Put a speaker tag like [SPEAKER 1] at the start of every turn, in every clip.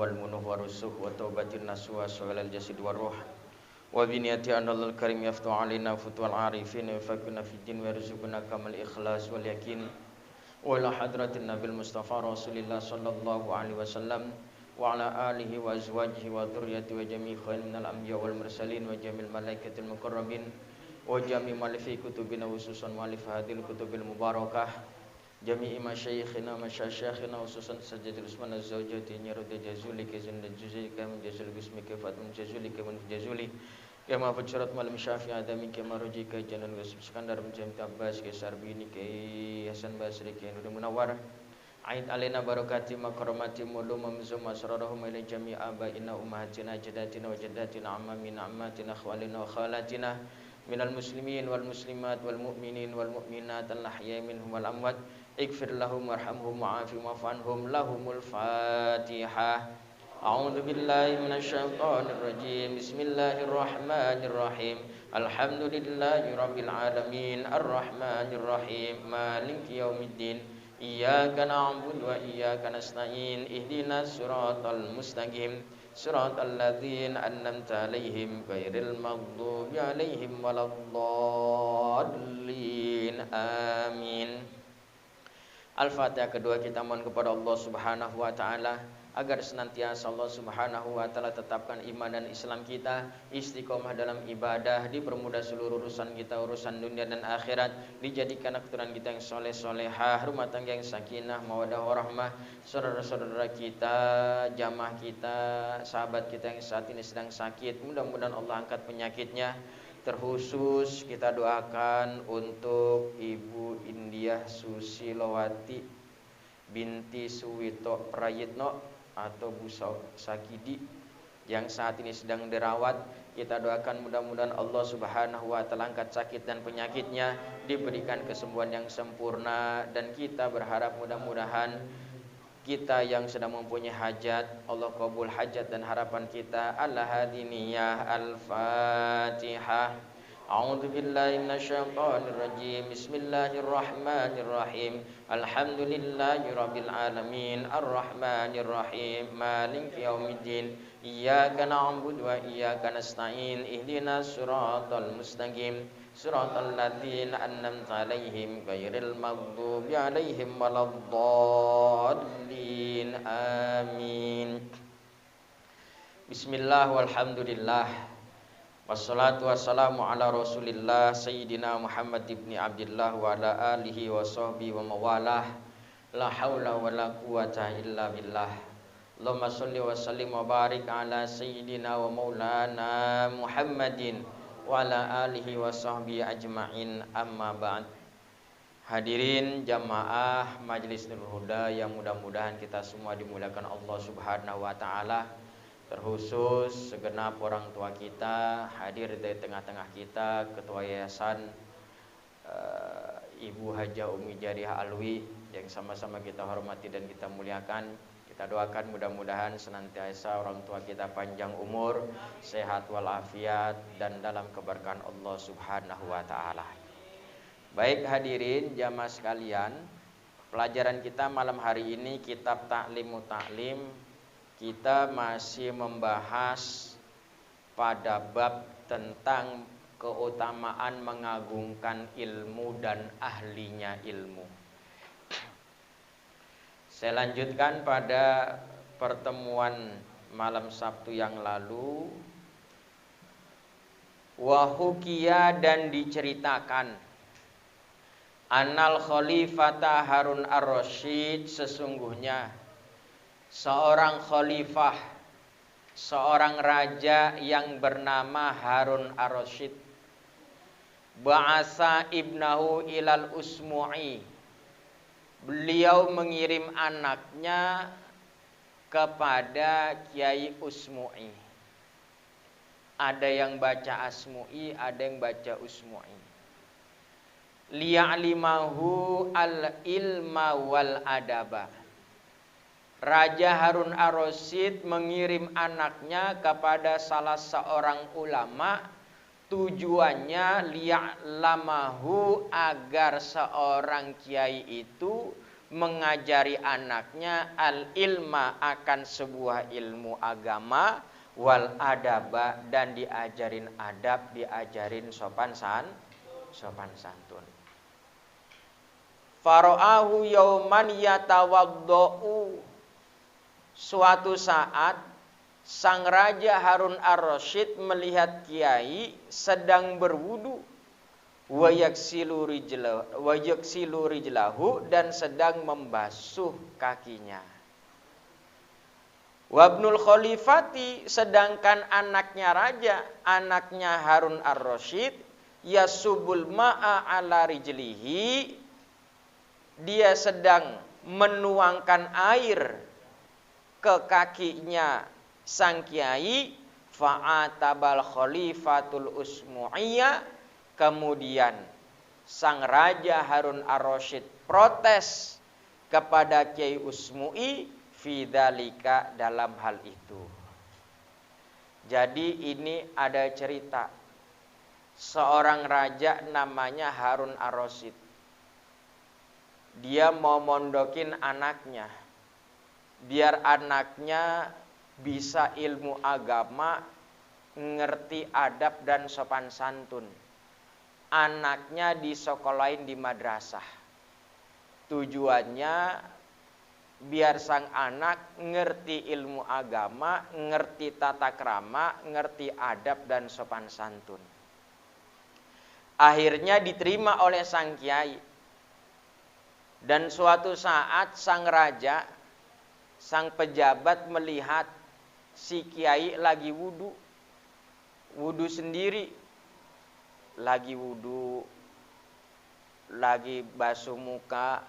[SPEAKER 1] wal munuh wa rusuh wa taubatin nasuha sawalal jasid wa ruh wa biniyati analul karim yaftu alina futwal arifin wa fakuna fid din wa rizquna kamal ikhlas wal yakin wa la hadratin nabil mustafa rasulillah sallallahu alaihi wasallam wa ala alihi wa azwajihi wa dhurriyyati wa jami'i khair minal anbiya wal mursalin wa jamil malaikatil muqarrabin wa jami' malifi kutubina khususan malif hadil kutubil mubarakah jami'i masyayikhina masyayikhina khususan sajadul usman az-zawjati nyarud jazuli kizun juzuli kam jazul bismi kafatun jazuli kam jazuli kama fajarat malam syafi adami kama rujika janan wasib skandar jam tabbas ke sarbini ke hasan basri ke nur munawwar ait alaina barakati makramati mulum mamzum asrarahum ila jami' abaina ummahatina jaddatina wa jaddatina ammamina ammatina khwalina wa khalatina minal muslimin wal muslimat wal mu'minin wal mu'minat al ahya'i minhum wal amwat ighfir lahum warhamhum wa'afi wa'fanhum lahumul fatihah. A'udzu billahi minasyaitonir rajim. Bismillahirrahmanirrahim. Alhamdulillahi rabbil alamin arrahmanir rahim maliki yaumiddin. Iyyaka na'budu wa iyyaka nasta'in ihdinas siratal mustaqim siratal ladzina an'amta 'alaihim ghairil maghdubi 'alaihim waladdallin. Amin. Al-Fatihah kedua kita mohon kepada Allah Subhanahu wa taala agar senantiasa Allah Subhanahu wa taala tetapkan iman dan Islam kita, istiqomah dalam ibadah, dipermudah seluruh urusan kita, urusan dunia dan akhirat, dijadikan keturunan kita yang soleh solehah, rumah tangga yang sakinah, mawaddah warahmah, saudara-saudara kita, jamaah kita, sahabat kita yang saat ini sedang sakit, mudah-mudahan Allah angkat penyakitnya. Terkhusus kita doakan untuk Ibu Indiah Susilowati binti Suwito Prayitno atau Bu Sakidi yang saat ini sedang dirawat. Kita doakan mudah-mudahan Allah Subhanahu wa taala angkat sakit dan penyakitnya, diberikan kesembuhan yang sempurna, dan kita berharap mudah-mudahan kita yang sedang mempunyai hajat, Allah kabul hajat dan harapan kita. Al-hadiniyah Al-Fatihah. A'udzu billahi minasyaitonir rajim. Bismillahirrahmanirrahim. Alhamdulillahi rabbil alamin arrahmanir rahim maliki yaumiddin. Iyyaka na'budu wa iyyaka nasta'in ihdinas siratal mustaqim siratal ladzina an'amta 'alaihim ghairil maghdubi 'alaihim waladdallin. Amin. Bismillah walhamdulillah wassalatu wassalamu ala Rasulillah Sayyidina Muhammad ibni Abdillah wa ala alihi wa sahbihi wa mawalah. La haula wa la quwata illa billah. Allahumma sholli wa sallim wa barik ala Sayyidina wa maulana Muhammadin wa ala alihi wa sahbihi ajma'in, amma ba'd. Hadirin jamaah Majelis Nurul Huda yang mudah-mudahan kita semua dimuliakan Allah Subhanahu wa taala. Terkhusus segenap orang tua kita hadir di tengah-tengah kita, Ketua Yayasan Ibu Hajah Umi Jariah Alwi yang sama-sama kita hormati dan kita muliakan. Kita doakan mudah-mudahan senantiasa orang tua kita panjang umur, sehat walafiat, dan dalam keberkahan Allah Subhanahu wa taala. Baik hadirin jamaah sekalian, pelajaran kita malam hari ini kitab Ta'limu Ta'lim. Kita masih membahas pada bab tentang keutamaan mengagungkan ilmu dan ahlinya ilmu. Saya lanjutkan pada pertemuan malam Sabtu yang lalu. Wahukia, dan diceritakan, Anal Khalifata Harun ar-Rasyid, sesungguhnya seorang khalifah, seorang raja yang bernama Harun ar-Rasyid, ba'asa ibnahu ilal Usmu'i, beliau mengirim anaknya kepada Kiai Usmu'i. Ada yang baca Asmu'i, ada yang baca Usmu'i. Liya'limahu al-ilma wal adaba. Raja Harun ar-Rasyid mengirim anaknya kepada salah seorang ulama, tujuannya liya'lamahu, agar seorang kiai itu mengajari anaknya al-ilma akan sebuah ilmu agama, wal adaba dan diajarin adab, diajarin sopan santun. Fara'ahu yauman yatawaddau. Suatu saat sang raja Harun ar-Rasyid melihat kiai sedang berwudu, wa yaksilu rijlahu dan sedang membasuh kakinya. Wabnul Khalifati, sedangkan anaknya raja, anaknya Harun ar-Rasyid, yasubul ma'a ala rijlihi, dia sedang menuangkan air ke kakinya sang kiai. Fa'atabal khalifatul usmu'iyya, kemudian sang raja Harun ar-Rasyid protes kepada Kiai Usmu'i fidzalika, dalam hal itu. Jadi ini ada cerita seorang raja namanya Harun ar-Rasyid. Dia mau mondokin anaknya biar anaknya bisa ilmu agama, ngerti adab dan sopan santun. Anaknya disekolahin di madrasah. Tujuannya biar sang anak ngerti ilmu agama, ngerti tata krama, ngerti adab dan sopan santun. Akhirnya diterima oleh sang kiai. Dan suatu saat sang raja, sang pejabat melihat si kiai lagi wudu sendiri, lagi wudu, lagi basuh muka,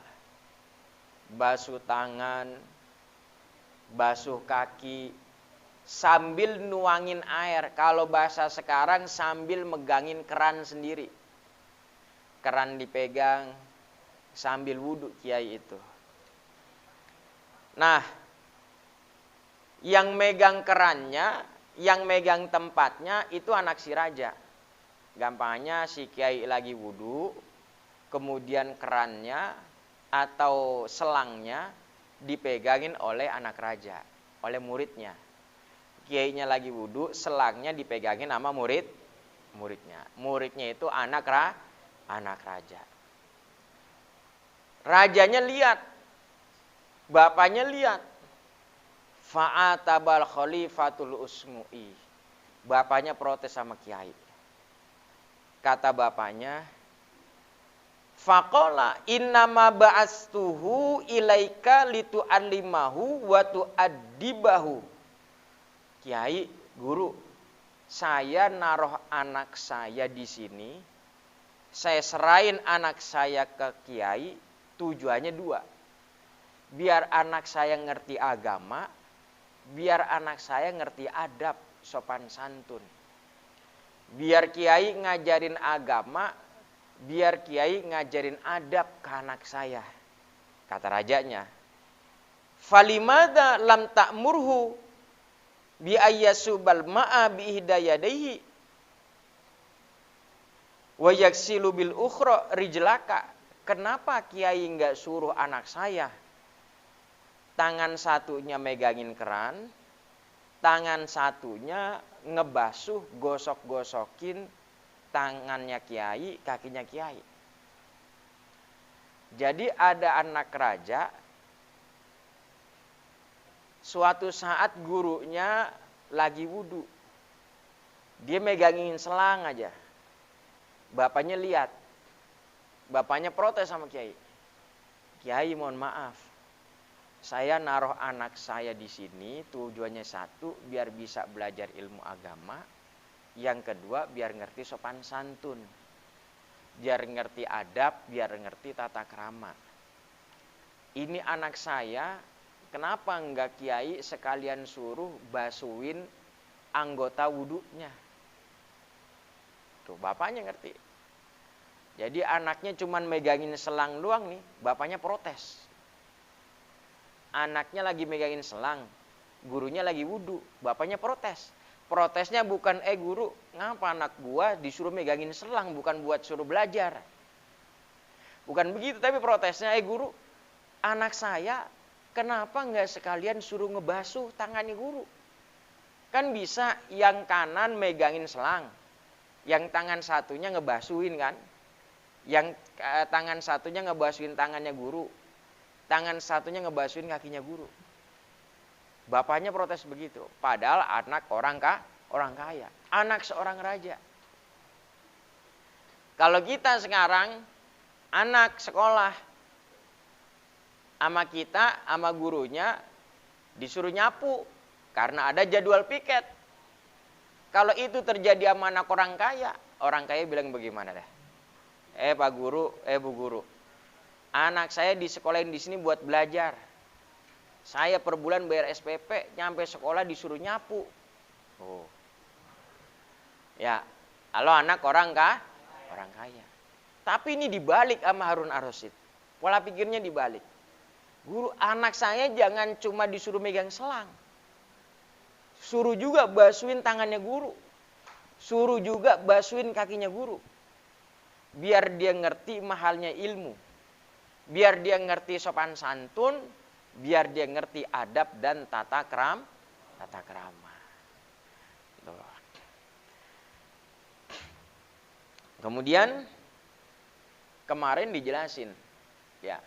[SPEAKER 1] basuh tangan, basuh kaki, sambil nuangin air. Kalau bahasa sekarang sambil megangin keran sendiri. Keran dipegang sambil wudu kiai itu. Nah, yang megang kerannya, yang megang tempatnya itu anak si raja. Gampangnya si kiai lagi wudu, kemudian kerannya atau selangnya dipegangin oleh anak raja, oleh muridnya. Kiainya lagi wudu, selangnya dipegangin sama muridnya. Muridnya itu anak raja. Rajanya lihat, bapaknya lihat. Fa'atabal khalifatul usmu'i. Bapaknya protes sama kiai. Kata bapaknya, faqala innama ba'astuhu ilaika litu'allimahu wa tu'addibahu. Kiai, guru, saya naruh anak saya di sini. Saya serahin anak saya ke kiai, tujuannya dua. Biar anak saya ngerti agama, biar anak saya ngerti adab, sopan santun. Biar kiai ngajarin agama, biar kiai ngajarin adab ke anak saya. Kata rajanya, falimada lam ta'murhu bi ayyasubal ma'a bi ihdayadaihi wa yaksilu bil ukhra rijlaka. Kenapa kiai enggak suruh anak saya tangan satunya megangin keran, tangan satunya ngebasuh, gosok-gosokin tangannya kiai, kakinya kiai. Jadi ada anak raja, suatu saat gurunya lagi wudu. Dia megangin selang aja. Bapaknya lihat. Bapaknya protes sama kiai. Kiai, mohon maaf. Saya naruh anak saya di sini tujuannya satu, biar bisa belajar ilmu agama. Yang kedua, biar ngerti sopan santun. Biar ngerti adab, biar ngerti tata krama. Ini anak saya, kenapa enggak kiai sekalian suruh basuhin anggota wudunya? Tuh, bapaknya ngerti. Jadi anaknya cuman megangin selang doang nih, bapaknya protes. Anaknya lagi megangin selang, gurunya lagi wudu, bapaknya protes. Protesnya bukan, guru, ngapa anak gua disuruh megangin selang, bukan buat suruh belajar. Bukan begitu, tapi protesnya, guru,
[SPEAKER 2] anak saya kenapa nggak sekalian suruh ngebasuh tangannya guru? Kan bisa yang kanan megangin selang, yang tangan satunya ngebasuhin kan? Yang tangan satunya ngebasuhin tangannya guru, tangan satunya ngebasuhin kakinya guru. Bapaknya protes begitu, padahal anak orang kaya, anak seorang raja. Kalau kita sekarang anak sekolah sama kita, sama gurunya disuruh nyapu karena ada jadwal piket. Kalau itu terjadi sama anak orang kaya bilang bagaimana dah? Pak guru, Bu guru, anak saya disekolahin di sini buat belajar. Saya per bulan bayar SPP, nyampe sekolah disuruh nyapu. Oh. Ya, kalau anak orang kaya. Tapi ini dibalik sama Harun ar-Rasyid. Pola pikirnya dibalik. Guru, anak saya jangan cuma disuruh megang selang. Suruh juga basuhin tangannya guru. Suruh juga basuhin kakinya guru. Biar dia ngerti mahalnya ilmu. Biar dia ngerti sopan santun. Biar dia ngerti adab dan tata krama. Kemudian kemarin dijelasin, ya,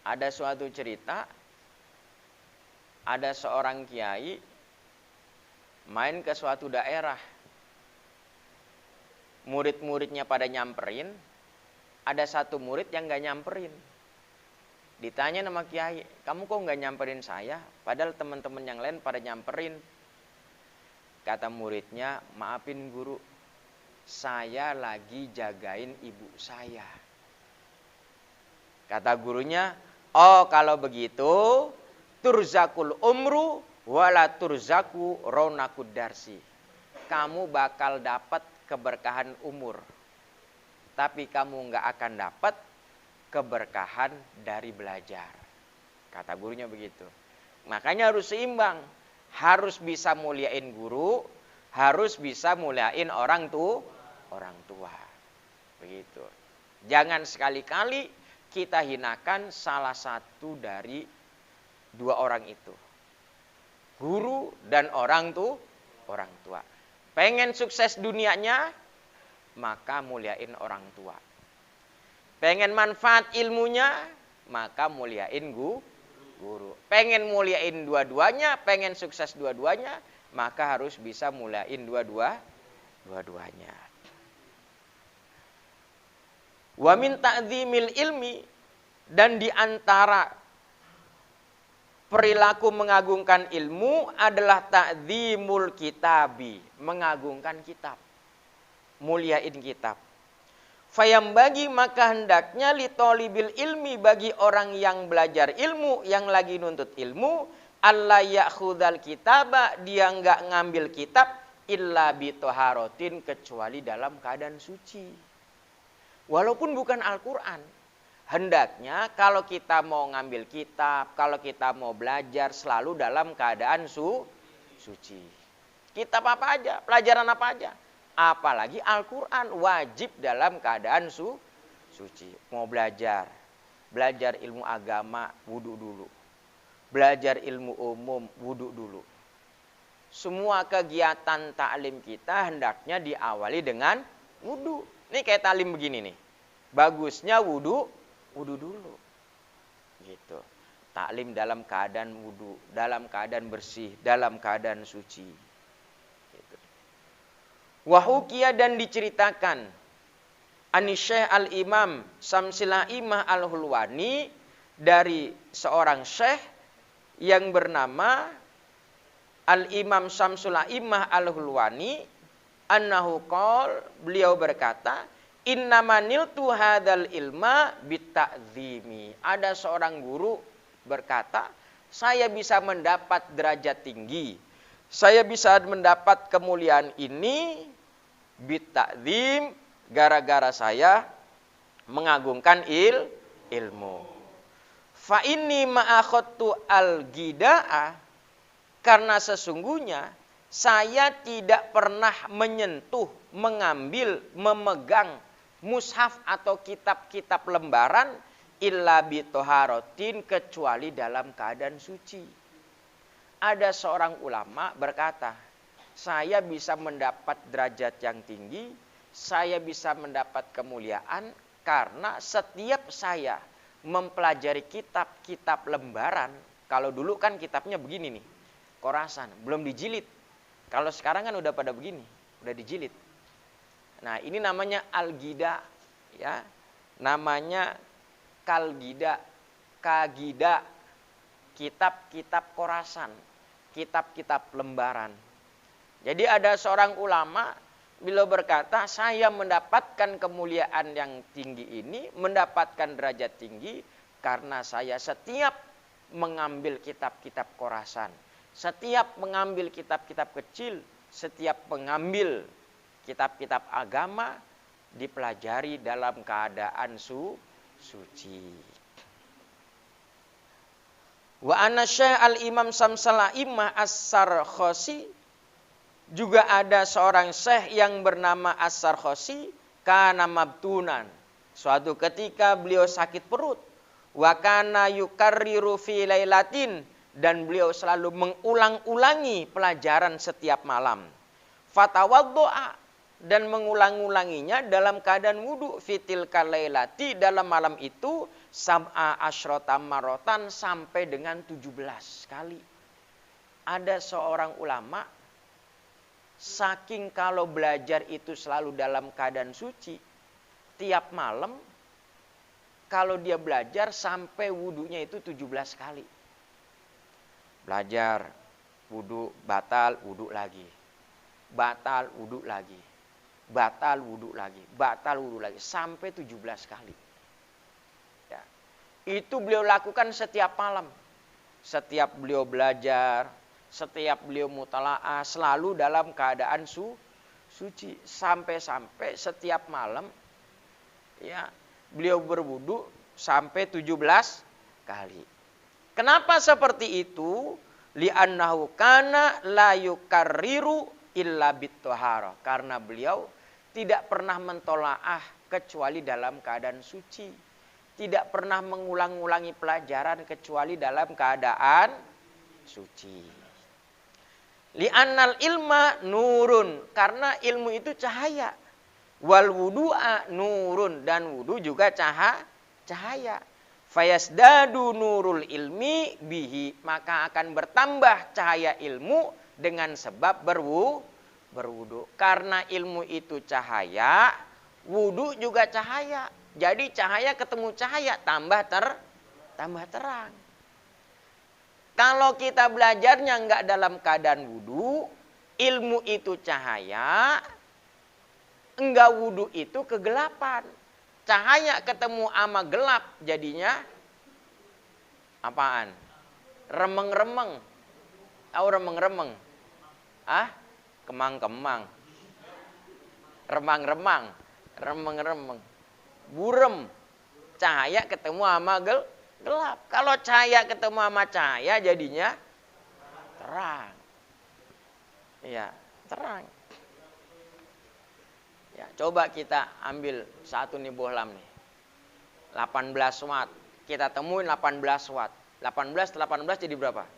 [SPEAKER 2] ada suatu cerita, ada seorang kiai main ke suatu daerah, murid-muridnya pada nyamperin, ada satu murid yang nggak nyamperin. Ditanya sama kiai, kamu kok nggak nyamperin saya? Padahal teman-teman yang lain pada nyamperin. Kata muridnya, maafin guru, saya lagi jagain ibu saya. Kata gurunya, oh kalau begitu, turzakul umru wala turzaku ronakud darsi. Kamu bakal dapat keberkahan umur, tapi kamu nggak akan dapat keberkahan dari belajar. Kata gurunya begitu. Makanya harus seimbang. Harus bisa muliain guru, harus bisa muliain orang tua. Begitu. Jangan sekali-kali kita hinakan salah satu dari dua orang itu. Guru dan orang tua. Pengen sukses dunianya, maka muliain orang tua. Pengen manfaat ilmunya, maka muliain guru. Pengen muliain dua-duanya, pengen sukses dua-duanya, maka harus bisa muliain dua-duanya. Wa min ta'zimil ilmi, dan di antara perilaku mengagungkan ilmu adalah ta'zimul kitabi, mengagungkan kitab, muliain kitab. Fayam bagi, maka hendaknya litolibil ilmi, bagi orang yang belajar ilmu, yang lagi nuntut ilmu, alla ya'khudhal kitaba, dia enggak ngambil kitab illa bitoharotin, kecuali dalam keadaan suci. Walaupun bukan Al-Quran, hendaknya kalau kita mau ngambil kitab, kalau kita mau belajar, selalu dalam keadaan suci. Kitab apa aja, pelajaran apa aja. Apalagi Al-Quran, wajib dalam keadaan suci. Mau belajar ilmu agama, wudu dulu. Belajar ilmu umum, wudu dulu. Semua kegiatan taklim kita hendaknya diawali dengan wudu. Ini kayak taklim begini nih. Bagusnya wudu dulu. Gitu. Taklim dalam keadaan wudu, dalam keadaan bersih, dalam keadaan suci. Wahukia, dan diceritakan Syekh al-Imam Syamsul A'immah al-Hulwani, dari seorang syekh yang bernama Al-Imam Syamsul A'immah al-Hulwani, annahu qol, beliau berkata, innamaniltu hadzal ilma bitta'zimi. Ada seorang guru berkata, saya bisa mendapat derajat tinggi, saya bisa mendapat kemuliaan ini bitta'zim, gara-gara saya mengagungkan ilmu. Fa inni ma'akhadtu al-gida'a, karena sesungguhnya saya tidak pernah menyentuh, mengambil, memegang mushaf atau kitab-kitab lembaran illa bitoharotin, kecuali dalam keadaan suci. Ada seorang ulama berkata, saya bisa mendapat derajat yang tinggi, saya bisa mendapat kemuliaan karena setiap saya mempelajari kitab-kitab lembaran. Kalau dulu kan kitabnya begini nih, korasan, belum dijilid. Kalau sekarang kan udah pada begini, udah dijilid. Nah, ini namanya al-gida, ya. Namanya kal-gida, kagida, kitab-kitab korasan, kitab-kitab lembaran. Jadi ada seorang ulama, beliau berkata, saya mendapatkan kemuliaan yang tinggi ini, mendapatkan derajat tinggi, karena saya setiap mengambil kitab-kitab korasan, setiap mengambil kitab-kitab kecil, setiap mengambil kitab-kitab agama, dipelajari dalam keadaan suci. Wa anasya al-imam Samsal A'immah as-Sarkhosi, juga ada seorang syekh yang bernama as-Sarkhosi, kana mabtunan. Suatu ketika beliau sakit perut. Wa kana yukarriru fi lailatin, dan beliau selalu mengulang-ulangi pelajaran setiap malam. Fatawaddo'a, dan mengulang-ulanginya dalam keadaan wudu. Fitil kalailati, dalam malam itu sab'a asyrota marotan, sampai dengan 17 kali. Ada seorang ulama, saking kalau belajar itu selalu dalam keadaan suci, tiap malam kalau dia belajar sampai wudunya itu 17 kali. Belajar, wudu, batal, wudu lagi. Batal, wudu lagi. Batal, wudu lagi. Batal, wudu lagi. Sampai 17 kali. Ya. Itu beliau lakukan setiap malam. Setiap beliau belajar, setiap beliau mutalaah, selalu dalam keadaan suci. Sampai-sampai setiap malam, ya, beliau berwudu sampai 17 kali. Kenapa seperti itu? Li'annahu kana la yukarriru illa bittohara. Karena beliau tidak pernah mentolaah kecuali dalam keadaan suci. Tidak pernah mengulang-ulangi pelajaran kecuali dalam keadaan suci. Li'annal ilma nurun, karena ilmu itu cahaya. Wal wudu'a nurun, dan wudu juga cahaya. Fayasdadu nurul ilmi bihi, maka akan bertambah cahaya ilmu dengan sebab berwudu. Karena ilmu itu cahaya, wudu juga cahaya. Jadi cahaya ketemu cahaya, tambah terang. Kalau kita belajarnya enggak dalam keadaan wudu, ilmu itu cahaya, enggak wudu itu kegelapan. Cahaya ketemu sama gelap, jadinya apaan? Remeng-remeng. Tahu remeng-remeng? Kemang-kemang. Remang-remang. Remeng-remeng. Burem. Cahaya ketemu sama gelap. Kalau cahaya ketemu sama cahaya jadinya terang. Iya, terang. Ya, coba kita ambil satu nih bohlam nih. 18 watt. Kita temuin 18 watt. 18 jadi berapa?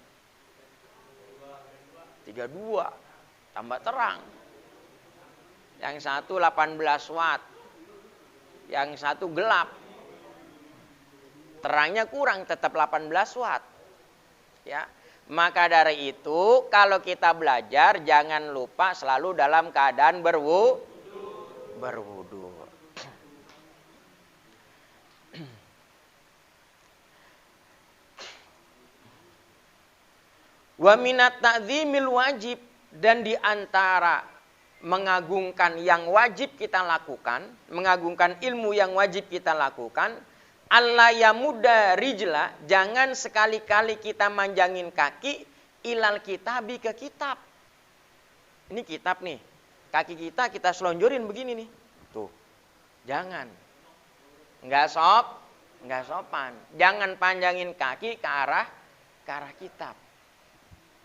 [SPEAKER 2] 32. Tambah terang. Yang satu 18 watt. Yang satu gelap. Terangnya kurang, tetap 18 watt. Ya. Maka dari itu, kalau kita belajar jangan lupa selalu dalam keadaan berwudu. Wa minat ta'zimil wajib, dan di antara mengagungkan yang wajib kita lakukan, mengagungkan ilmu yang wajib kita lakukan, alla yamuda rijla, jangan sekali-kali kita manjangin kaki ilal kitabi, ke kitab. Ini kitab nih. Kaki kita selonjorin begini nih. Tuh. Jangan. Enggak sopan. Jangan panjangin kaki ke arah kitab.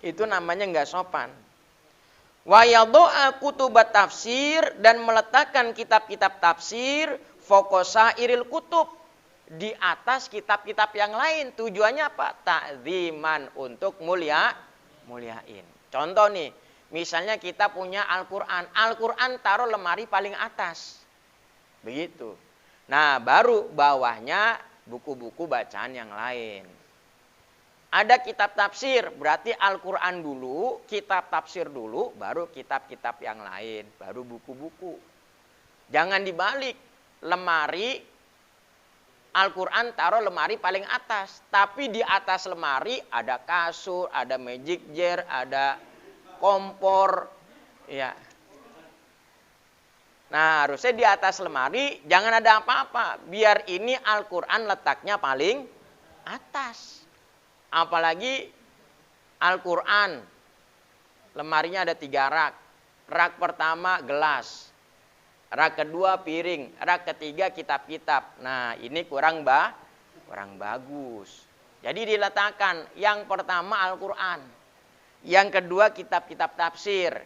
[SPEAKER 2] Itu namanya enggak sopan. Wa yadha'a kutubat tafsir, dan meletakkan kitab-kitab tafsir fokosa iril kutub, di atas kitab-kitab yang lain. Tujuannya apa? Ta'ziman, untuk muliain. Contoh nih, misalnya kita punya Al-Quran. Al-Quran taruh lemari paling atas. Begitu. Nah, baru bawahnya buku-buku bacaan yang lain. Ada kitab tafsir, berarti Al-Quran dulu, kitab tafsir dulu, baru kitab-kitab yang lain, baru buku-buku. Jangan dibalik, lemari Al-Quran taruh lemari paling atas. Tapi di atas lemari ada kasur, ada magic jar, ada kompor. Ya. Nah, harusnya di atas lemari jangan ada apa-apa. Biar ini Al-Quran letaknya paling atas. Apalagi Al-Quran, lemarinya ada 3 rak. Rak pertama gelas, rak kedua piring, rak ketiga kitab-kitab. Nah, ini kurang bagus. Jadi diletakkan yang pertama Al-Quran, yang kedua kitab-kitab tafsir,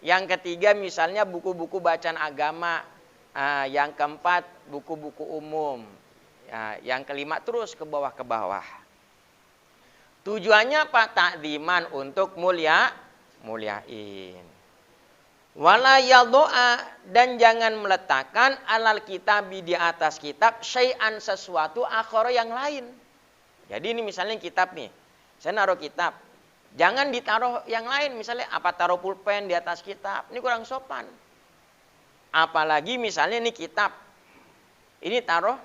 [SPEAKER 2] yang ketiga misalnya buku-buku bacaan agama, yang keempat buku-buku umum, yang kelima terus ke bawah. Tujuannya apa? Ta'ziman, untuk muliain. Wala yadho'a, dan jangan meletakkan alal kitabi, di atas kitab, syai'an, sesuatu akhara yang lain. Jadi ini misalnya kitab nih, saya naruh kitab, jangan ditaruh yang lain. Misalnya apa, taruh pulpen di atas kitab, ini kurang sopan. Apalagi misalnya ini kitab, ini ditaruh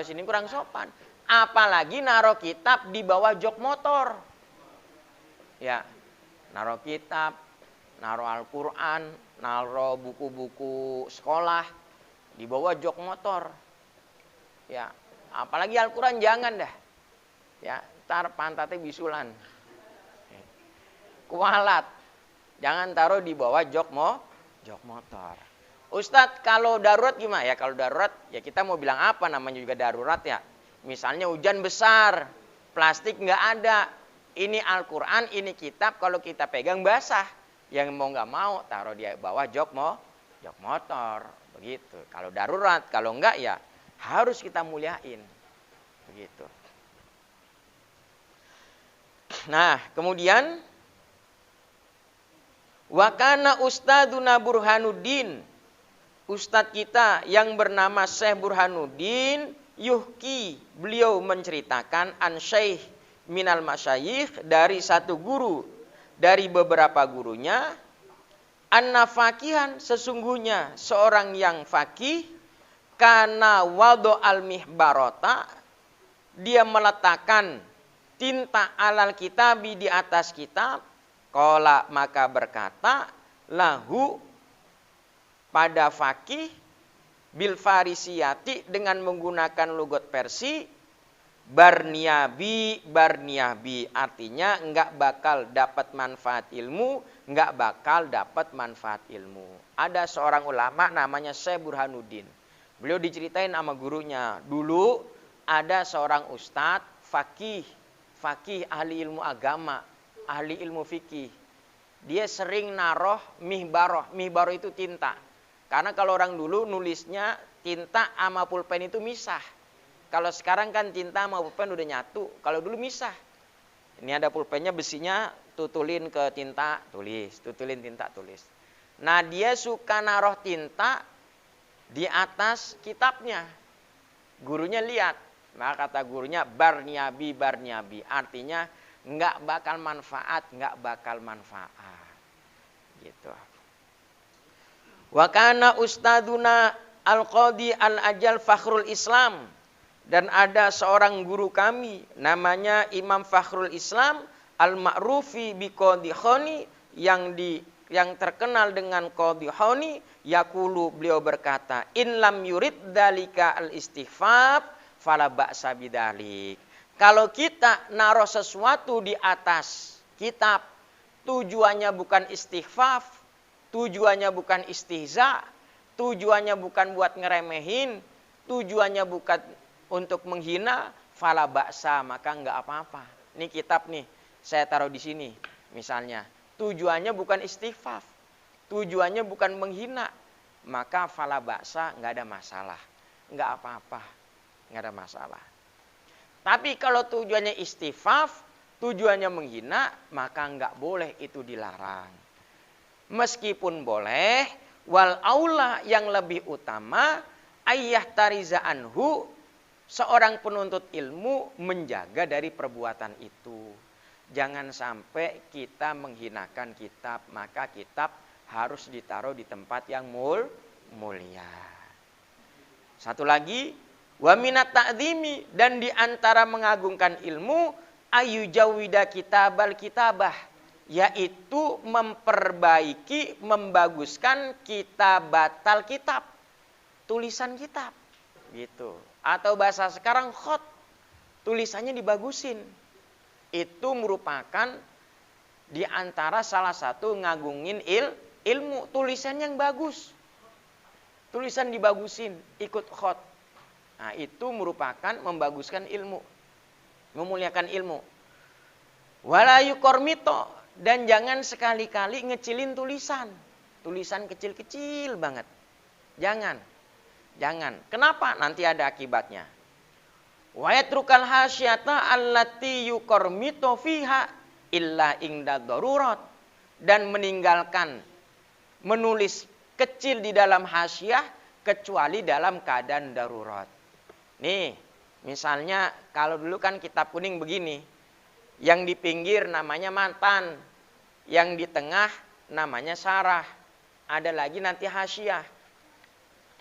[SPEAKER 2] sini, kurang sopan. Apalagi naruh kitab di bawah jok motor. Ya, naruh kitab, naruh Al-Quran, naruh buku-buku sekolah di bawah jok motor. Ya, apalagi Al-Quran jangan dah. Ya, ntar pantatnya bisulan. Kualat. Jangan taruh di bawah jok motor. Ustadz, kalau darurat gimana? Ya kalau darurat, ya kita mau bilang apa, namanya juga darurat ya. Misalnya hujan besar, plastik nggak ada. Ini Al-Quran, ini kitab, kalau kita pegang basah. Yang mau nggak mau, taruh di bawah jok motor. Begitu. Kalau darurat, kalau enggak ya harus kita muliain. Begitu. Nah, kemudian Wakana Ustadzuna Burhanuddin, Ustadz kita yang bernama Syekh Burhanuddin, yuhki, beliau menceritakan an syekh minal masyayikh, dari satu guru dari beberapa gurunya, anna fakihan, sesungguhnya seorang yang fakih, kana wado al mihbarota, dia meletakkan tinta alal kitabi, di atas kitab. Qala, maka berkata, lahu, pada fakih, bil farisiyati, dengan menggunakan logat Persi, barniabi, artinya enggak bakal dapat manfaat ilmu, Ada seorang ulama namanya Syekh Burhanuddin. Beliau diceritain sama gurunya, dulu ada seorang ustadz fakih ahli ilmu agama, ahli ilmu fikih. Dia sering naruh mihbaroh itu tinta. Karena kalau orang dulu nulisnya tinta sama pulpen itu misah. Kalau sekarang kan tinta sama pulpen udah nyatu. Kalau dulu misah. Ini ada pulpennya, besinya, tutulin ke tinta, tulis. Tutulin tinta, tulis. Nah, dia suka naruh tinta di atas kitabnya. Gurunya lihat. Maka kata gurunya, barniabi. Artinya enggak bakal manfaat. Gitu. Wa kana ustadzuna al-qadi al-ajal Fakhrul Islam. Dan ada seorang guru kami namanya Imam Fakhrul Islam al-ma'rufi bi Qadhi Khani, yang terkenal dengan Qadhi Khani, yaqulu, beliau berkata, in lam yurid dalika al-istighfaf fala ba'sa bidalik. Kalau kita naruh sesuatu di atas kitab, tujuannya bukan istighfaf, tujuannya bukan istihza, tujuannya bukan buat ngeremehin, tujuannya bukan untuk menghina, fala ba'sa, maka enggak apa-apa. Ini kitab nih, saya taruh di sini misalnya. Tujuannya bukan istighfaf, tujuannya bukan menghina, maka fala ba'sa, enggak ada masalah. nggak apa-apa, nggak ada masalah. Tapi kalau tujuannya istifaf, tujuannya menghina, maka nggak boleh, itu dilarang. Meskipun boleh, wal aula yang lebih utama, ayah tariza anhu, seorang penuntut ilmu menjaga dari perbuatan itu. Jangan sampai kita menghinakan kitab, maka kitab harus ditaruh di tempat yang mulia. Satu lagi, wa minat ta'zimi, dan di antara mengagungkan ilmu, ayu jawida kitabal kitabah, yaitu memperbaiki, membaguskan kitabatal kitab, tulisan kitab, gitu. Atau bahasa sekarang khot, tulisannya dibagusin. Itu merupakan di antara salah satu ngagungin ilmu, tulisan yang bagus. Tulisan dibagusin, ikut khot. Nah, itu merupakan membaguskan ilmu, memuliakan ilmu. Wala yukormito, dan jangan sekali-kali ngecilin tulisan. Tulisan kecil-kecil banget. Jangan. Kenapa? Nanti ada akibatnya. Wa yatrukal hasyata allati yukormito fiha illa ingda darurat, dan meninggalkan menulis kecil di dalam hasyiah kecuali dalam keadaan darurat. Nih, misalnya kalau dulu kan kitab kuning begini, yang di pinggir namanya matan, yang di tengah namanya syarah, ada lagi nanti hasyiah.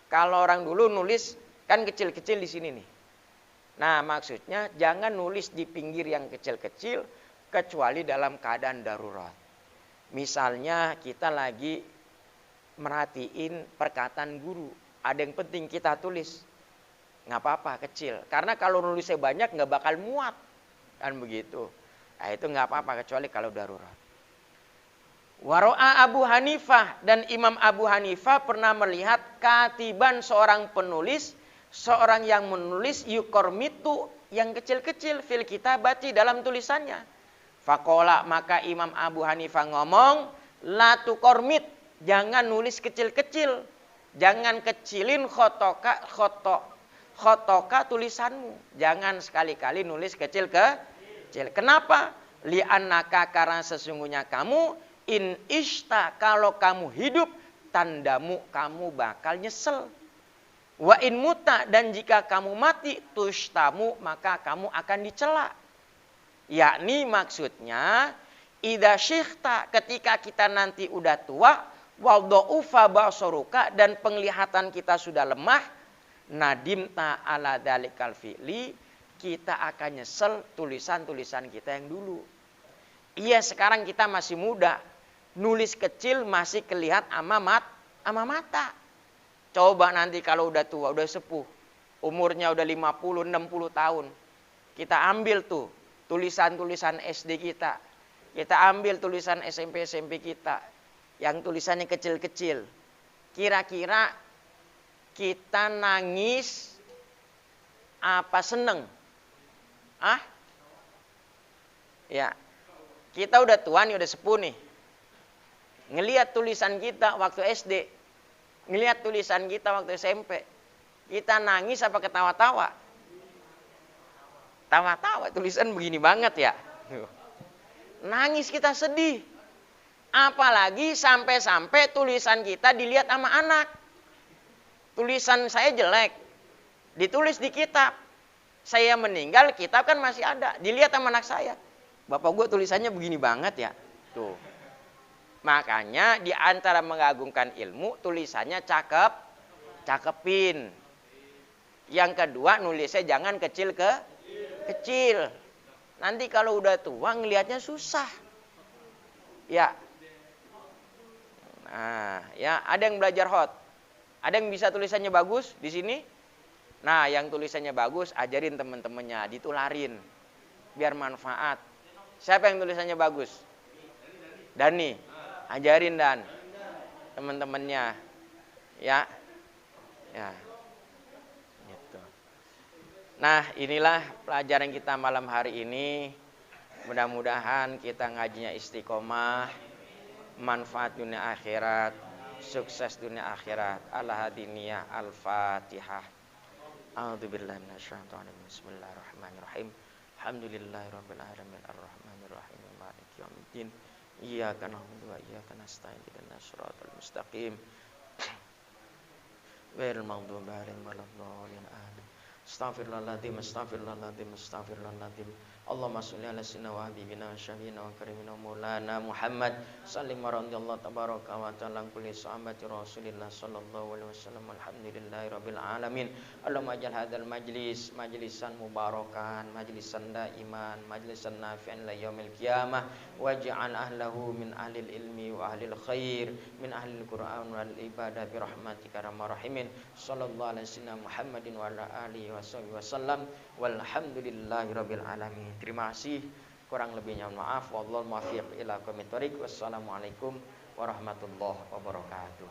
[SPEAKER 2] Kalau orang dulu nulis kan kecil-kecil di sini nih. Nah, maksudnya jangan nulis di pinggir yang kecil-kecil kecuali dalam keadaan darurat. Misalnya kita lagi merhatiin perkataan guru, ada yang penting kita tulis, nggak apa-apa kecil. Karena kalau nulisnya banyak nggak bakal muat, kan begitu. Nah, itu nggak apa-apa kecuali kalau darurat. Waro'a Abu Hanifah, dan Imam Abu Hanifah pernah melihat katiban, seorang penulis, seorang yang menulis yukormitu, yang kecil-kecil fil kitabati, dalam tulisannya. Faqala, maka Imam Abu Hanifah ngomong, la tukormit, jangan nulis kecil-kecil, jangan kecilin khotoka tulisanmu, jangan sekali-kali nulis kecil. Kenapa? Li'annaka, karena sesungguhnya kamu, in ishta, kalau kamu hidup, tandamu, kamu bakal nyesel. Wa in muta, dan jika kamu mati, tushtamu, maka kamu akan dicela. Yakni maksudnya, idza syikhta, ketika kita nanti udah tua, wal dhaufa basaruka, dan penglihatan kita sudah lemah, nadimta ala dalikal fi'li, kita akan nyesel tulisan-tulisan kita yang dulu. Iya, sekarang kita masih muda, nulis kecil masih kelihatan ama mata. Coba nanti kalau udah tua, udah sepuh, umurnya udah 50, 60 tahun, kita ambil tuh tulisan-tulisan SD kita, kita ambil tulisan SMP kita, yang tulisannya kecil-kecil. Kira-kira kita nangis apa seneng? Ya, kita udah tua nih, udah sepuh nih. Ngelihat tulisan kita waktu SD, ngelihat tulisan kita waktu SMP, kita nangis apa ketawa-tawa? Tawa-tawa, tulisan begini banget ya. Nangis, kita sedih. Apalagi sampai-sampai tulisan kita dilihat sama anak. Tulisan saya jelek, ditulis di kitab. Saya meninggal, kitab kan masih ada, dilihat sama anak saya. Bapak gue tulisannya begini banget ya. Tuh. Makanya di antara mengagungkan ilmu, tulisannya cakepin. Yang kedua, nulisnya jangan kecil. Nanti kalau udah tua ngelihatnya susah. Ya. Nah, ya, ada yang belajar hot. Ada yang bisa tulisannya bagus di sini? Nah, yang tulisannya bagus ajarin teman-temannya, ditularin biar manfaat. Siapa yang tulisannya bagus? Dani. Ajarin Dan. Teman-temannya. Ya. Ya. Gitu. Nah, inilah pelajaran kita malam hari ini. Mudah-mudahan kita ngajinya istiqomah, manfaat dunia akhirat, sukses dunia akhirat. Al-Hadiniyah, Al-Fatihah. A'udzubillahi minasyaitonir rajim. Bismillahirrahmanirrahim. Alhamdulillahirabbil alamin arrahmanir rahim maliki yaumiddin. Iyyaka na'budu wa iyyaka nasta'in ihdinas siratal mustaqim. Ghairil maghdubi 'alaihim waladdallin. Amin. Astaghfirullahaladzim, astaghfirullahaladzim, astaghfirullahaladzim. Allahumma sholli ala sayyidina wa habibina wa syafiina wa karimina maulana Muhammad sallim radhiyallahu tabaraka wa ta'ala kulli sahabati Rasulillah sallallahu alaihi wasallam. Alhamdulillahirabbil alamin. Allahumma ij'al hadzal majlis majlisan mubarakan, majlisan daiman, majlisan nafi'an ila yaumil qiyamah, waj'al ahlahu min ahlil ilmi wa ahlil khair, min ahlil Qur'an wal ibadah bi rahmatika arhamar rahimin. Sallallahu alaihi wasallam Muhammadin wa ala alihi wasallam. Walhamdulillahirabbil alamin. Terima kasih, kurang lebihnya maaf. Wallahul muwaffiq ila aqwamit thoriq. Wassalamualaikum warahmatullahi wabarakatuh.